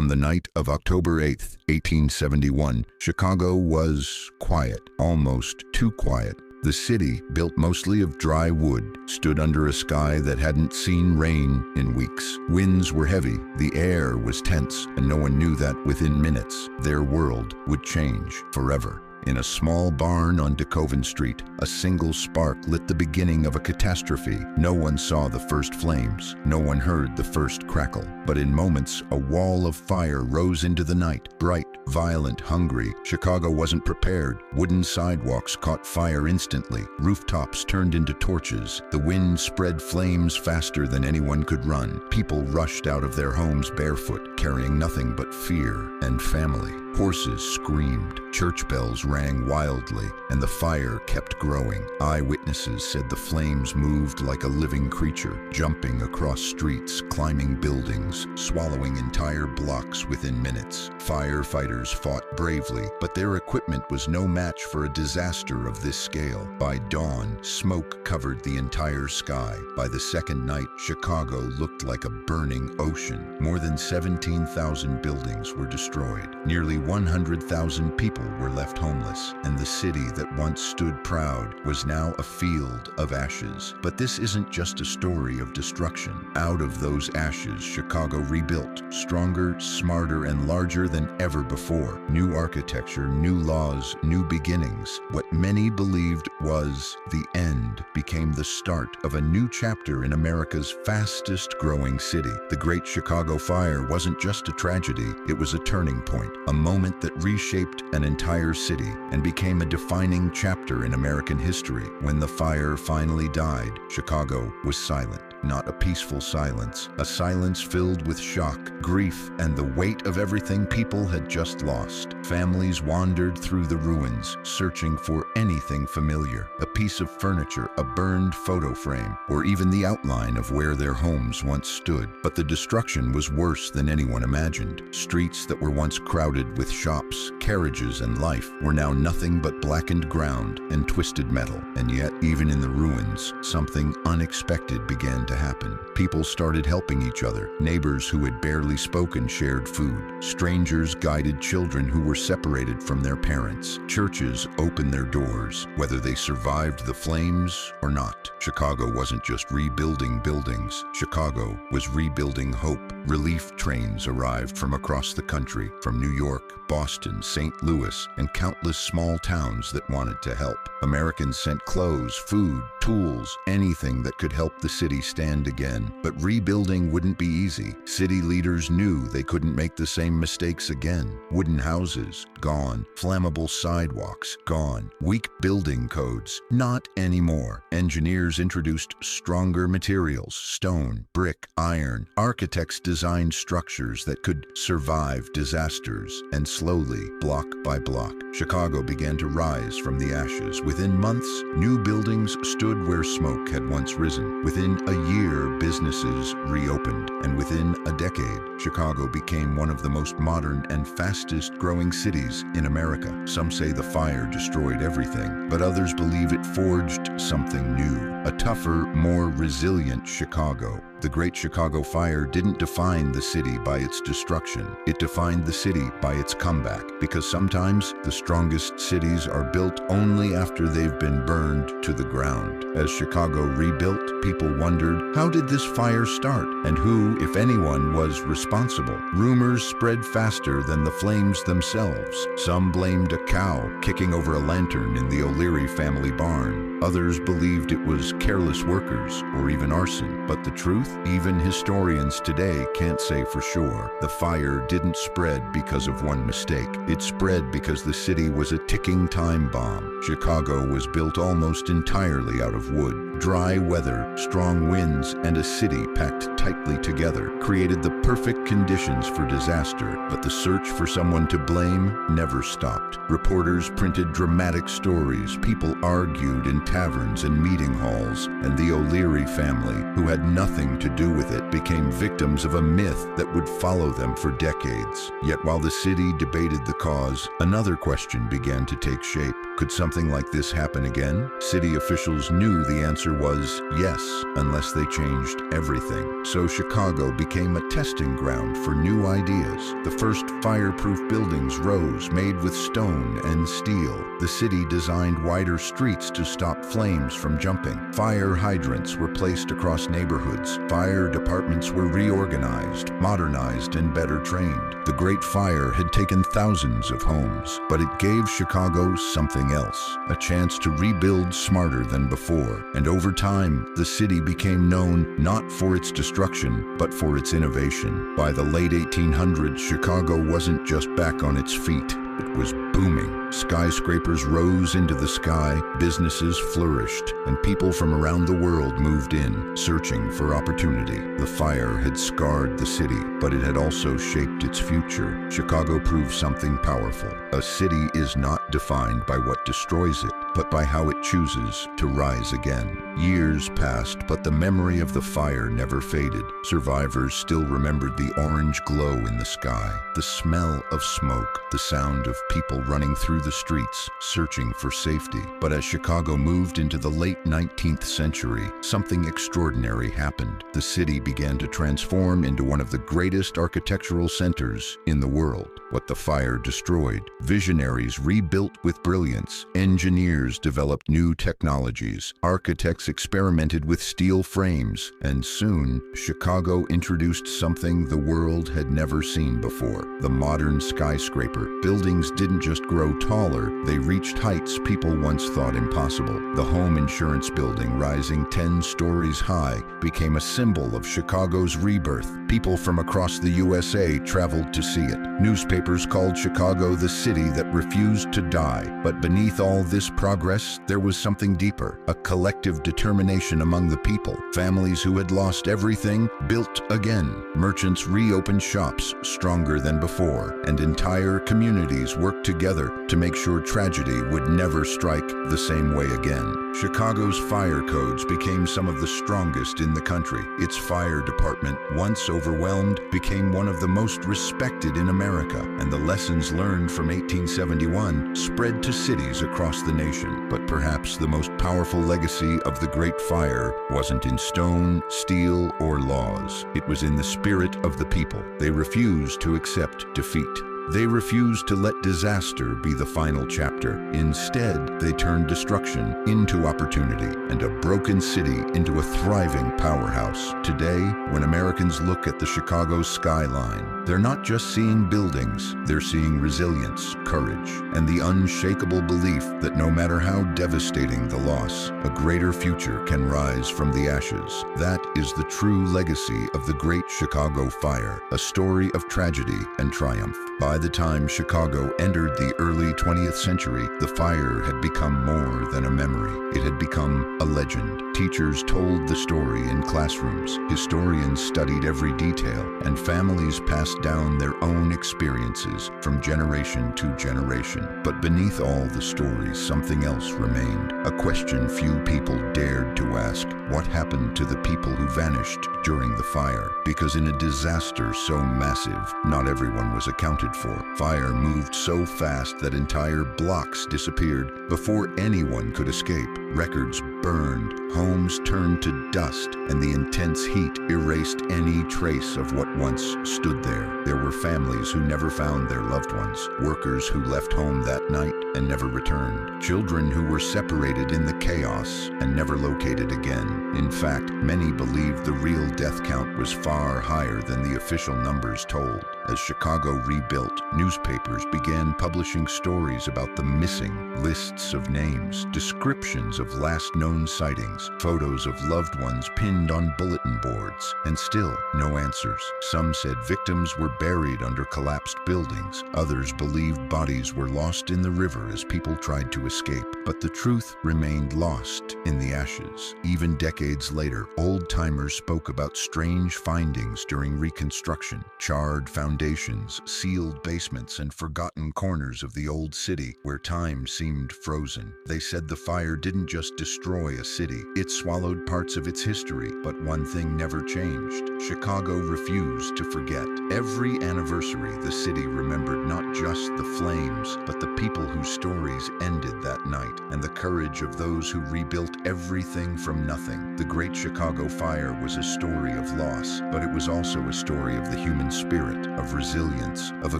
On the night of October 8th, 1871, Chicago was quiet, almost too quiet. The city, built mostly of dry wood, stood under a sky that hadn't seen rain in weeks. Winds were heavy, the air was tense, and no one knew that within minutes, their world would change forever. In a small barn on DeKoven Street, a single spark lit the beginning of a catastrophe. No one saw the first flames. No one heard the first crackle. But in moments, a wall of fire rose into the night. Bright, violent, hungry. Chicago wasn't prepared. Wooden sidewalks caught fire instantly. Rooftops turned into torches. The wind spread flames faster than anyone could run. People rushed out of their homes barefoot, carrying nothing but fear and family. Horses screamed, church bells rang wildly, and the fire kept growing. Eyewitnesses said the flames moved like a living creature, jumping across streets, climbing buildings, swallowing entire blocks within minutes. Firefighters fought bravely, but their equipment was no match for a disaster of this scale. By dawn, smoke covered the entire sky. By the second night, Chicago looked like a burning ocean. More than 17,000 buildings were destroyed. Nearly 100,000 people were left homeless, and the city that once stood proud was now a field of ashes. But this isn't just a story of destruction. Out of those ashes, Chicago rebuilt, stronger, smarter, and larger than ever before. New architecture, new laws, new beginnings. What many believed was the end became the start of a new chapter in America's fastest growing city. The Great Chicago Fire wasn't just a tragedy, it was a turning point, a moment that reshaped an entire city and became a defining chapter in American history. When the fire finally died, Chicago was silent. Not a peaceful silence, a silence filled with shock, grief, and the weight of everything people had just lost. Families wandered through the ruins, searching for anything familiar, a piece of furniture, a burned photo frame, or even the outline of where their homes once stood. But the destruction was worse than anyone imagined. Streets that were once crowded with shops, carriages, and life were now nothing but blackened ground and twisted metal. And yet, even in the ruins, something unexpected began to happen. People started helping each other. Neighbors who had barely spoken shared food. Strangers guided children who were separated from their parents. Churches opened their doors, whether they survived the flames or not. Chicago wasn't just rebuilding buildings. Chicago was rebuilding hope. Relief trains arrived from across the country, from New York, Boston, St. Louis, and countless small towns that wanted to help. Americans sent clothes, food, tools, anything that could help the city stand again. But rebuilding wouldn't be easy. City leaders knew they couldn't make the same mistakes again. Wooden houses, gone. Flammable sidewalks, gone. Weak building codes, not anymore. Engineers introduced stronger materials, stone, brick, iron. Architects designed structures that could survive disasters. And slowly, block by block, Chicago began to rise from the ashes. Within months, new buildings stood where smoke had once risen. Within a year, businesses reopened. And within a decade, Chicago became one of the most modern and fastest growing cities in America. Some say the fire destroyed everything, but others believe it forged something new. A tougher, more resilient Chicago. The Great Chicago Fire didn't define the city by its destruction. It defined the city by its comeback, because sometimes the strongest cities are built only after they've been burned to the ground. As Chicago rebuilt, people wondered, how did this fire start? And who, if anyone, was responsible? Rumors spread faster than the flames themselves. Some blamed a cow kicking over a lantern in the O'Leary family barn. Others believed it was careless workers or even arson. But the truth? Even historians today can't say for sure. The fire didn't spread because of one mistake. It spread because the city was a ticking time bomb. Chicago was built almost entirely out of wood. Dry weather, strong winds, and a city packed tightly together created the perfect conditions for disaster. But the search for someone to blame never stopped. Reporters printed dramatic stories. People argued in taverns and meeting halls. And the O'Leary family, who had nothing to do with it, became victims of a myth that would follow them for decades. Yet while the city debated the cause, another question began to take shape. Could something like this happen again? City officials knew the answer was yes. unless they changed everything. So Chicago became a testing ground for new ideas. The first fireproof buildings rose, made with stone and steel. The city designed wider streets to stop flames from jumping. Fire hydrants were placed across neighborhoods. Fire departments were reorganized, modernized, and better trained. The Great Fire had taken thousands of homes, but it gave Chicago something else, a chance to rebuild smarter than before. And over time, the city became known not for its destruction, but for its innovation. By the late 1800s, Chicago wasn't just back on its feet. It was booming. Skyscrapers rose into the sky, businesses flourished, and people from around the world moved in, searching for opportunity. The fire had scarred the city, but it had also shaped its future. Chicago proved something powerful. A city is not defined by what destroys it, but by how it chooses to rise again. Years passed, but the memory of the fire never faded. Survivors still remembered the orange glow in the sky, the smell of smoke, the sound of people running through the streets, searching for safety. But as Chicago moved into the late 19th century, something extraordinary happened. The city began to transform into one of the greatest architectural centers in the world. What the fire destroyed, visionaries rebuilt with brilliance. Engineers developed new technologies. Architects experimented with steel frames. And soon, Chicago introduced something the world had never seen before: the modern skyscraper. Buildings didn't just grow taller, they reached heights people once thought impossible. The home insurance building, rising 10 stories high, became a symbol of Chicago's rebirth. People from across the USA traveled to see it. Newspapers called Chicago the city that refused to die. But beneath all this progress, there was something deeper, a collective determination among the people. Families who had lost everything built again. Merchants reopened shops stronger than before, and entire communities worked together to make sure tragedy would never strike the same way again. Chicago's fire codes became some of the strongest in the country. Its fire department, once overwhelmed, became one of the most respected in America, and the lessons learned from 1871 spread to cities across the nation. But perhaps the most powerful legacy of the Great Fire wasn't in stone, steel, or laws. It was in the spirit of the people. They refused to accept defeat. They refused to let disaster be the final chapter. Instead, they turned destruction into opportunity and a broken city into a thriving powerhouse. Today, when Americans look at the Chicago skyline, they're not just seeing buildings, they're seeing resilience, courage, and the unshakable belief that no matter how devastating the loss, a greater future can rise from the ashes. That is the true legacy of the Great Chicago Fire, a story of tragedy and triumph. By the time Chicago entered the early 20th century, the fire had become more than a memory. It had become a legend. Teachers told the story in classrooms, historians studied every detail, and families passed down their own experiences from generation to generation. But beneath all the stories, something else remained, a question few people dared to ask: what happened to the people who vanished during the fire? Because in a disaster so massive, not everyone was accounted for. Fire moved so fast that entire blocks disappeared before anyone could escape. Records burned, homes turned to dust, and the intense heat erased any trace of what once stood there. There were families who never found their loved ones, workers who left home that night and never returned, children who were separated in the chaos and never located again. In fact, many believed the real death count was far higher than the official numbers told. As Chicago rebuilt, newspapers began publishing stories about the missing, lists of names, descriptions of last known sightings, photos of loved ones pinned on bulletin boards, and still no answers. Some said victims were buried under collapsed buildings. Others believed bodies were lost in the river as people tried to escape. But the truth remained lost in the ashes. Even decades later, old-timers spoke about strange findings during reconstruction: charred foundations, sealed basements, and forgotten corners of the old city where time seemed frozen. They said the fire didn't just destroy a city, it swallowed parts of its history. But one thing never changed: Chicago refused to forget. Every anniversary, the city remembered not just the flames, but the people whose stories ended that night. night, and the courage of those who rebuilt everything from nothing. The Great Chicago Fire was a story of loss, but it was also a story of the human spirit, of resilience, of a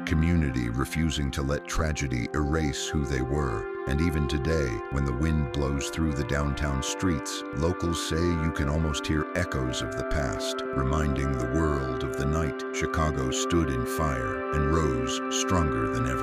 community refusing to let tragedy erase who they were. And even today, when the wind blows through the downtown streets, locals say you can almost hear echoes of the past, reminding the world of the night Chicago stood in fire and rose stronger than ever.